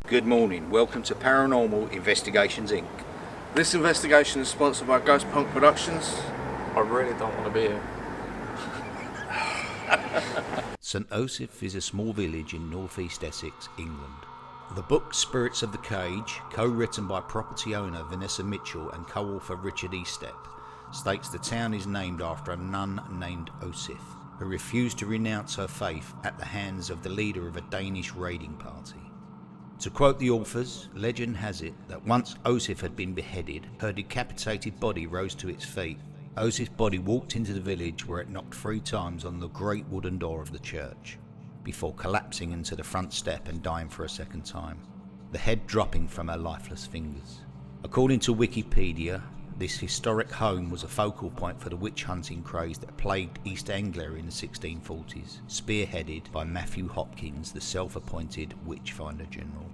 Good morning, welcome to Paranormal Investigations Inc. This investigation is sponsored by Ghost Punk Productions. I really don't want to be here. St Osyth is a small village in northeast Essex, England. The book Spirits of the Cage, co-written by property owner Vanessa Mitchell and co-author Richard East-Anglia, states the town is named after a nun named Osyth, who refused to renounce her faith at the hands of the leader of a Danish raiding party. To quote the authors, legend has it that once Osyth had been beheaded, her decapitated body rose to its feet. Osyth's body walked into the village where it knocked 3 times on the great wooden door of the church, before collapsing into the front step and dying for a second time, the head dropping from her lifeless fingers. According to Wikipedia, this historic home was a focal point for the witch hunting craze that plagued East-Anglia in the 1640s, spearheaded by Matthew Hopkins, the self-appointed Witchfinder General.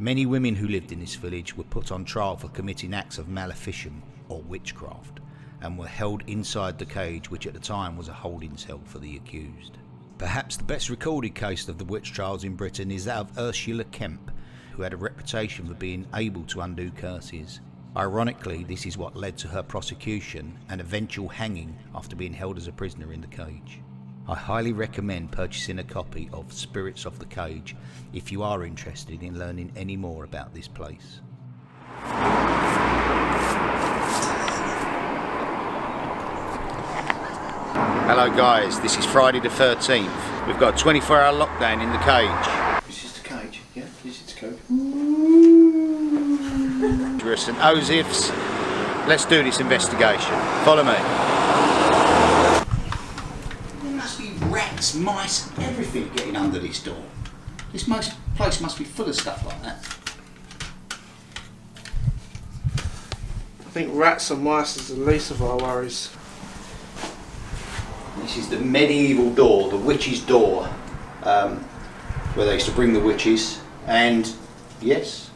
Many women who lived in this village were put on trial for committing acts of maleficence or witchcraft, and were held inside the cage, which at the time was a holding cell for the accused. Perhaps the best recorded case of the witch trials in Britain is that of Ursula Kemp, who had a reputation for being able to undo curses. Ironically, this is what led to her prosecution and eventual hanging after being held as a prisoner in the cage. I highly recommend purchasing a copy of Spirits of the Cage if you are interested in learning any more about this place. Hello guys, this is Friday the 13th. We've got a 24-hour lockdown in the cage. This is the cage, yeah? This is the cage. We're at St Osyth's. Let's do this investigation. Follow me. There must be rats, mice, everything getting under this door. This place must be full of stuff like that. I think rats and mice is the least of our worries. This is the medieval door, the witch's door, where they used to bring the witches, and yes,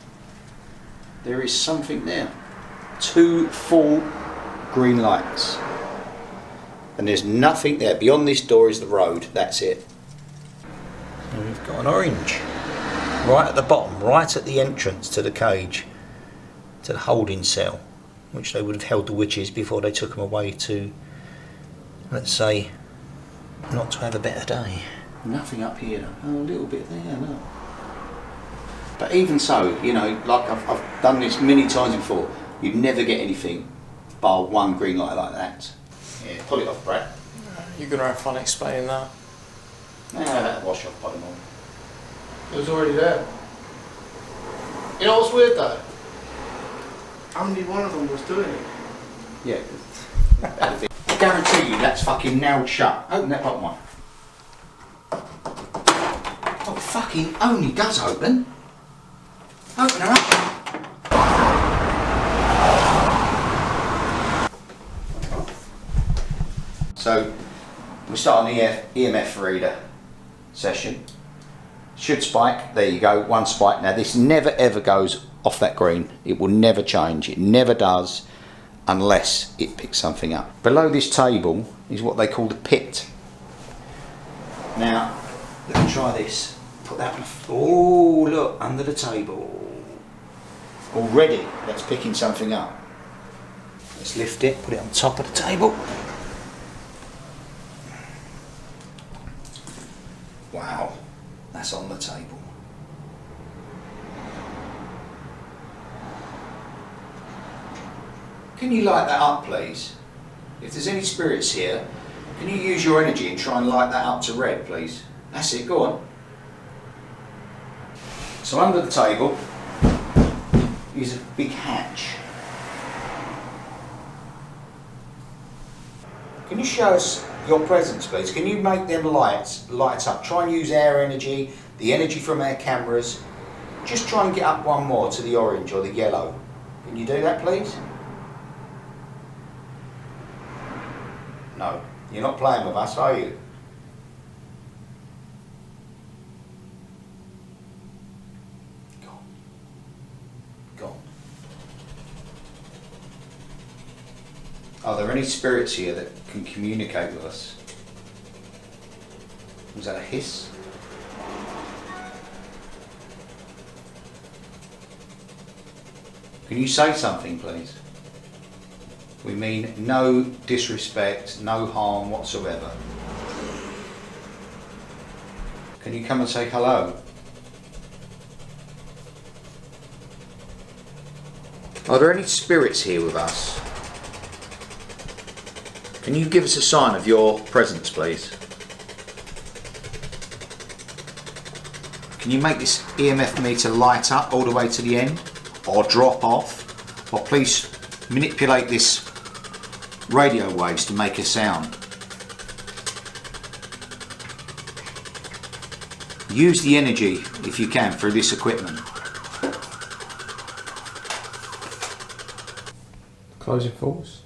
there is something there. 2 full green lights. And there's nothing there. Beyond this door is the road, that's it. And we've got an orange. Right at the bottom, right at the entrance to the cage, to the holding cell, which they would have held the witches before they took them away to, let's say, not to have a better day. Nothing up here though. Oh, a little bit there, look. But even so, you know, like I've done this many times before, you'd never get anything bar 1 green light like that. Yeah, pull it off, Brad. You're going to have fun explaining that. Nah, that'll wash off by the morning. It was already there. You know what's weird though? Only one of them was doing it. Yeah. I guarantee you that's fucking nailed shut. Open that bottom one. Oh, fucking only does open. Open her up. So, we start on the EMF reader session. Should spike, there you go, 1 spike. Now this never ever goes off that green. It will never change, it never does, unless it picks something up. Below this table is what they call the pit. Now, let me try this. Put that on. Oh, look, under the table. Already, that's picking something up. Let's lift it, put it on top of the table. Wow, that's on the table. Can you light that up, please? If there's any spirits here, can you use your energy and try and light that up to red, please? That's it, go on. So under the table is a big hatch. Can you show us your presence, please? Can you make them lights light up? Try and use air energy, the energy from our cameras. Just try and get up 1 more to the orange or the yellow. Can you do that, please? No, you're not playing with us, are you? Gone. Are there any spirits here that can communicate with us? Was that a hiss? Can you say something, please? We mean no disrespect, no harm whatsoever. Can you come and say hello? Are there any spirits here with us? Can you give us a sign of your presence, please? Can you make this EMF meter light up all the way to the end, or drop off, or please manipulate this radio waves to make a sound? Use the energy, if you can, through this equipment. Closing thoughts?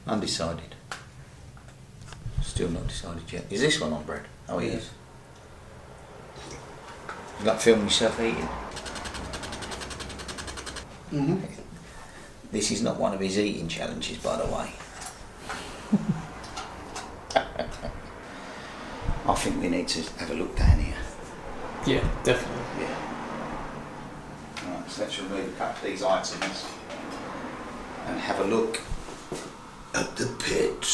Undecided. Still not decided yet. Is this one on, Brad? Oh, it is. You like filming yourself eating? Mm-hmm. This is not one of his eating challenges, by the way. I think we need to have a look down here. Yeah, definitely. Yeah. Right, so let's remove a couple of these items and have a look at the pit.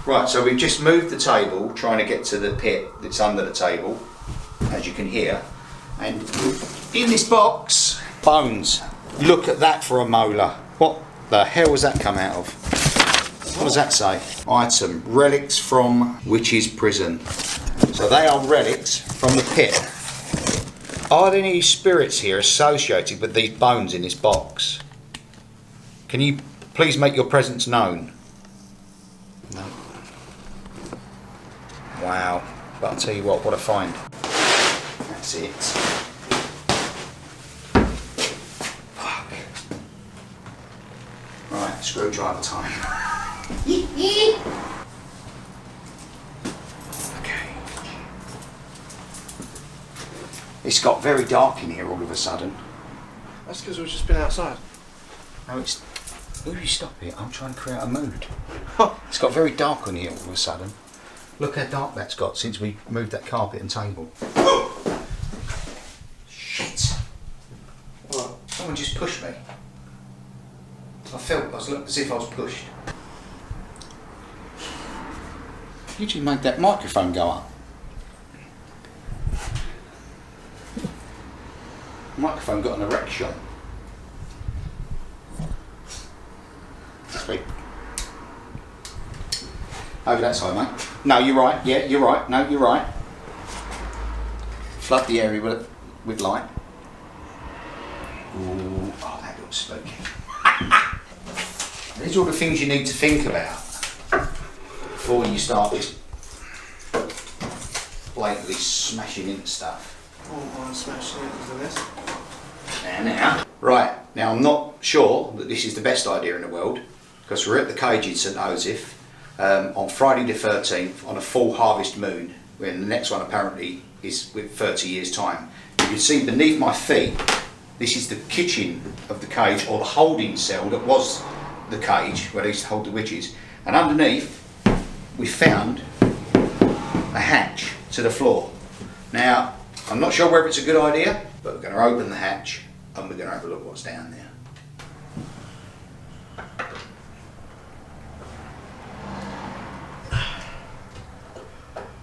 Right, so we've just moved the table, trying to get to the pit that's under the table, as you can hear. And in this box, bones. Look at that for a molar. What the hell has that come out of? What does that say? Item, relics from witch's prison. So they are relics from the pit. Are there any spirits here associated with these bones in this box? Can you please make your presence known? No. Wow. But I'll tell you what a find. That's it. Fuck. Right, screwdriver time. Okay. It's got very dark in here all of a sudden. That's because we've just been outside. No, it's... Will you stop it? I'm trying to create a mood. It's got very dark on here all of a sudden. Look how dark that's got since we moved that carpet and table. Shit! What? Someone just pushed me. I felt as if I was pushed. You just made that microphone go up. The microphone got an erection. Speak. Over that side, mate. No, you're right. Yeah, you're right. No, you're right. Flood the area with light. Ooh, oh, that looks spooky. These are all the things you need to think about before you start just blatantly smashing into stuff. Oh, I'm smashing it into this. Now. Right, now I'm not sure that this is the best idea in the world, because we're at the cage in St Osyth on Friday the 13th on a full harvest moon, when the next one apparently is with 30 years time. You can see beneath my feet, this is the kitchen of the cage, or the holding cell that was the cage where they used to hold the witches, and underneath we found a hatch to the floor. Now I'm not sure whether it's a good idea, but we're going to open the hatch and we're going to have a look what's down there.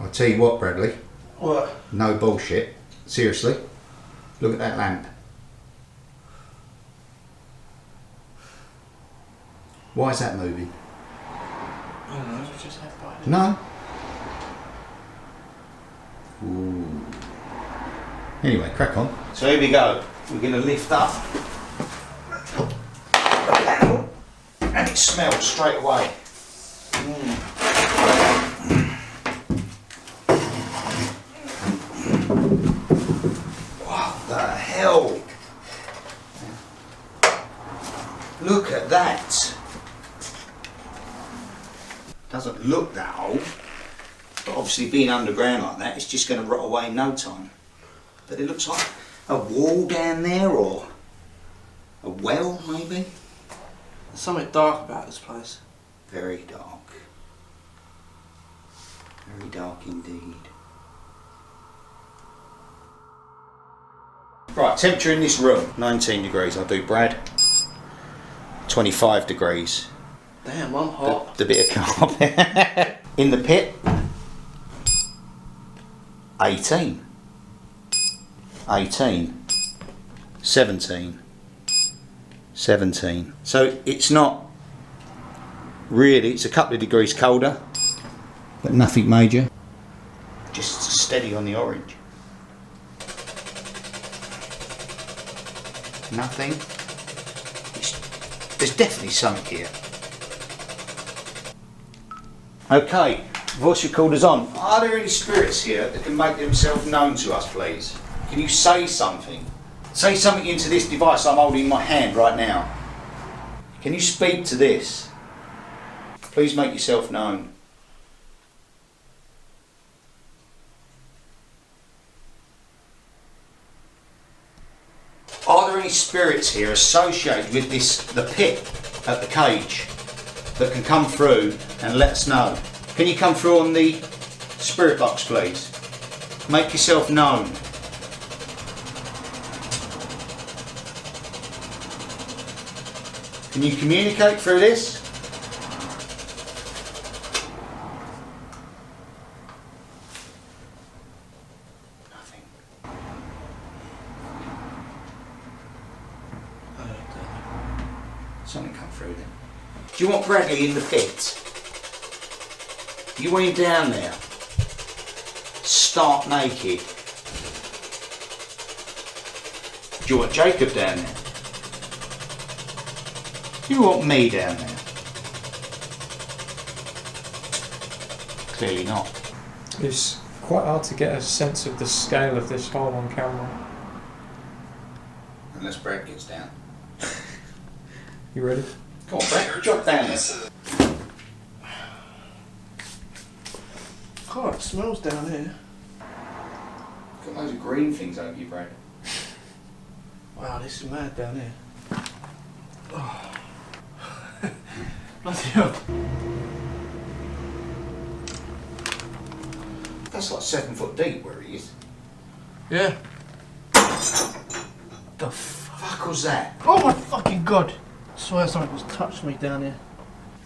I'll tell you what, Bradley. What? No bullshit. Seriously. Look at that lamp. Why is that moving? I don't know, it's just had by it. No. Ooh. Anyway, crack on. So here we go. We're going to lift up the panel, and it smells straight away. What the hell? Look at that. Doesn't look that old, but obviously being underground like that, it's just going to rot away in no time. But it looks like a wall down there, or a well maybe. There's something dark about this place. Very dark. Very dark indeed. Right, temperature in this room, 19 degrees. I'll do Brad. 25 degrees. Damn, I'm hot. The bit of carpet. In the pit, 18. 18. 17. 17. So it's not really, it's a couple of degrees colder, but nothing major. Just steady on the orange. Nothing. There's definitely something here. Okay, voice recorder's on. Are there any spirits here that can make themselves known to us, please? Can you say something? Say something into this device I'm holding in my hand right now. Can you speak to this? Please make yourself known. Are there any spirits here associated with the pit at the cage that can come through and let us know? Can you come through on the spirit box, please? Make yourself known. Can you communicate through this? Nothing. Something come through then. Do you want Bradley in the pit? You want him down there? Stark naked? Do you want Jacob down there? You want me down there? Clearly not. It's quite hard to get a sense of the scale of this hole on camera. Unless Brad gets down. You ready? Come on, Brad, drop down there. God, it smells down here. Got loads of green things over you, Brad. Wow, this is mad down here. Oh. Bloody hell. That's like 7 foot deep where he is. Yeah. The fuck was that? Oh my fucking god! I swear something was touched me down here.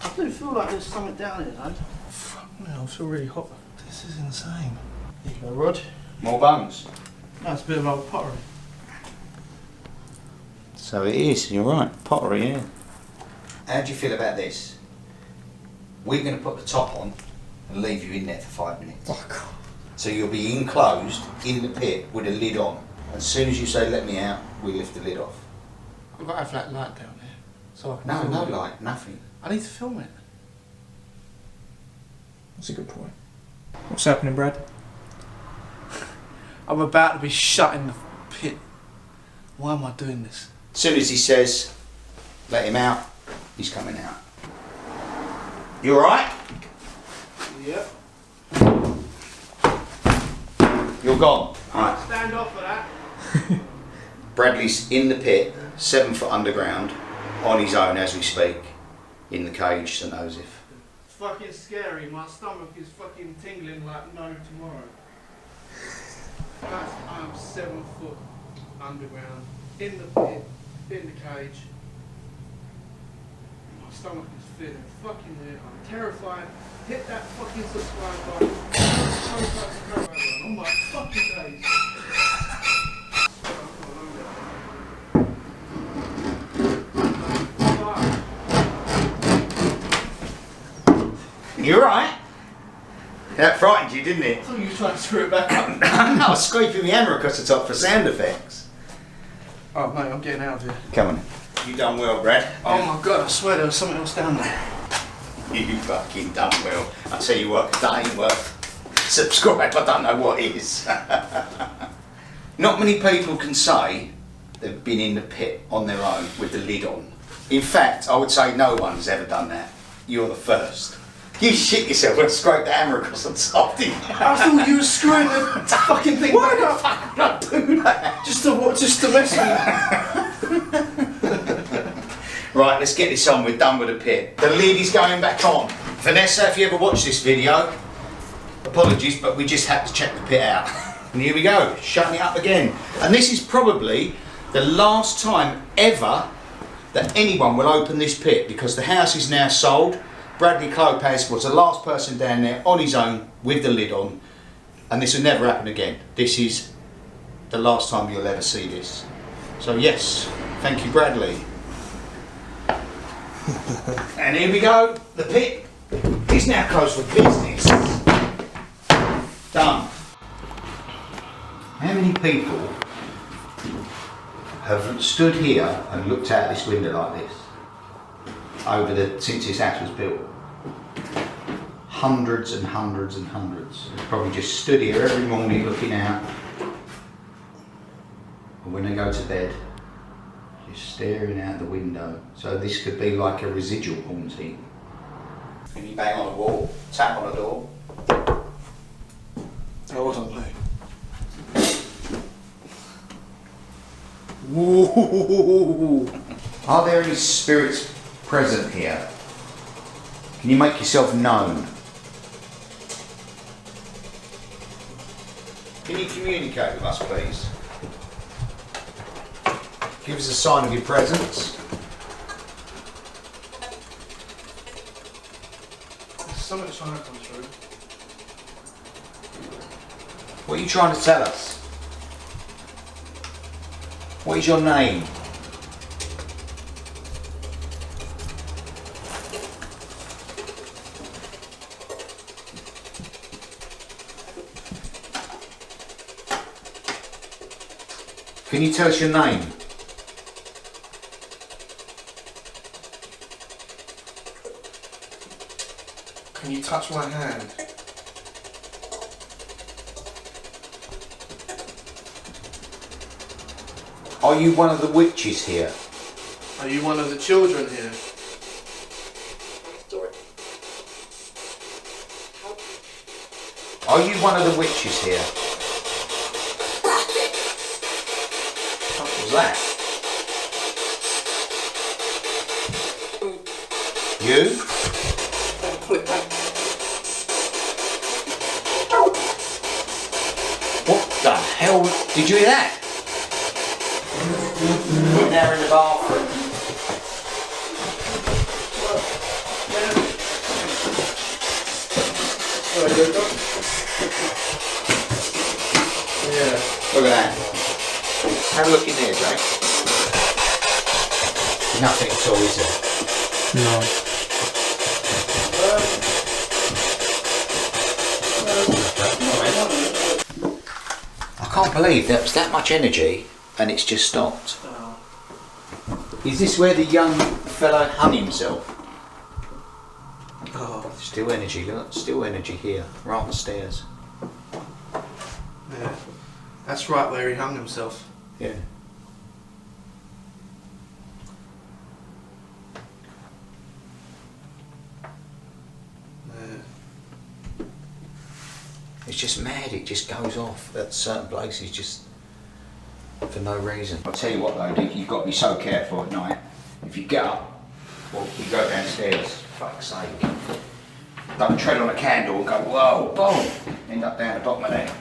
I do feel like there's something down here, though. Fuck me, I feel really hot. This is insane. Here you go, Rod. More bones. No, it's a bit of old pottery. So it is, you're right. Pottery, yeah. How do you feel about this? We're going to put the top on and leave you in there for 5 minutes. Oh God. So you'll be enclosed in the pit with a lid on. As soon as you say let me out, we lift the lid off. I've got to have that light down there. So I can No, film no it. light, nothing. I need to film it. That's a good point. What's happening, Brad? I'm about to be shut in the pit. Why am I doing this? As soon as he says let him out, he's coming out. You alright? Yep. You're gone. Alright. Stand off for that. Bradley's in the pit, 7 foot underground, on his own as we speak, in the cage, St. Osyth. It's fucking scary. My stomach is fucking tingling like no tomorrow. Guys, I'm 7 foot underground, in the pit, in the cage. My stomach is feeling fucking weird. I'm terrified. Hit that fucking subscribe button. Oh my fucking days. You alright? That frightened you, didn't it? I thought you were trying to screw it back up. No, I was scraping my hammer across the top for sound effects. Oh mate, I'm getting out of here. Come on. You done well, Brad. Oh my god, I swear there was something else down there. You fucking done well. I tell you what, that ain't worth. Subscribe, I don't know what is. Not many people can say they've been in the pit on their own with the lid on. In fact, I would say no one's ever done that. You're the first. You shit yourself when I scraped the hammer across the top, didn't you? I thought you were screwing the fucking thing Why back the fuck would I do that? Just to mess with Right, let's get this on. We're done with the pit. The lid is going back on. Vanessa, if you ever watch this video, apologies, but we just had to check the pit out. And here we go, shutting it up again. And this is probably the last time ever that anyone will open this pit, because the house is now sold. Bradley Clopaz was the last person down there on his own with the lid on, and this will never happen again. This is the last time you'll ever see this. So yes, thank you, Bradley. And here we go, the pit is now closed for business. Done. How many people have stood here and looked out this window like this since this house was built? Hundreds and hundreds and hundreds. Probably just stood here every morning looking out, and when they go to bed, just staring out the window. So this could be like a residual haunting. Can you bang on a wall, tap on a door? I wasn't playing. Whoa. Are there any spirits present here? Can you make yourself known? Can you communicate with us, please? Give us a sign of your presence. Something's trying to come through. What are you trying to tell us? What is your name? Can you tell us your name? Can you touch my hand? Are you one of the witches here? Are you one of the children here? Are you one of the witches here? What was that? You? What the hell? Did you hear that? We're now in the bathroom. Yeah. Look at that. Have a look in there, Jake. Nothing at all, is there? No. I can't believe there was that much energy and it's just stopped. Is this where the young fellow hung himself? Oh. Still energy, look, still energy here, right on the stairs. Yeah. That's right where he hung himself. Yeah. Yeah. It's just mad, it just goes off at certain places just for no reason. I'll tell you what though, Dick, you've got to be so careful at night. If you get up, or you go downstairs, fuck's sake. Don't tread on a candle and go, whoa, boom, end up down the bottom of that.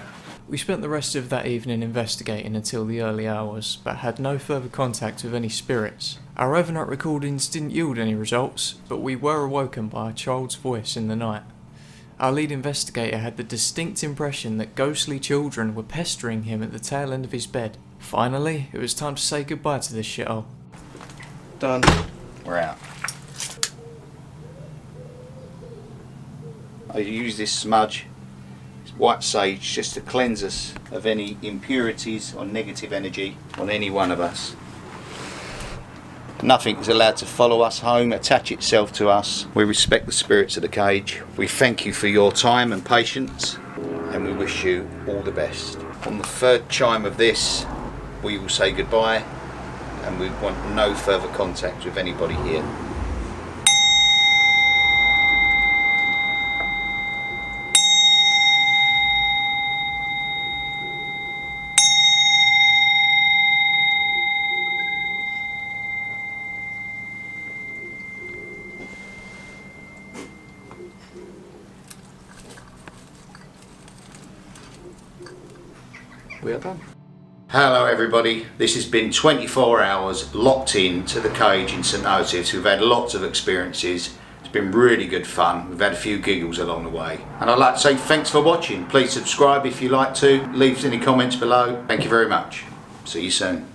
We spent the rest of that evening investigating until the early hours, but had no further contact with any spirits. Our overnight recordings didn't yield any results, but we were awoken by a child's voice in the night. Our lead investigator had the distinct impression that ghostly children were pestering him at the tail end of his bed. Finally, it was time to say goodbye to this shithole. Done. We're out. I use this smudge, it's white sage, just to cleanse us of any impurities or negative energy on any one of us. Nothing is allowed to follow us home, attach itself to us. We respect the spirits of the cage. We thank you for your time and patience, and we wish you all the best. On the third chime of this, we will say goodbye, and we want no further contact with anybody here. we are done. Hello everybody, this has been 24 hours locked in to the cage in St Osyth. We've had lots of experiences. It's been really good fun. We've had a few giggles along the way. And I'd like to say thanks for watching. Please subscribe if you like to. Leave any comments below. Thank you very much. See you soon.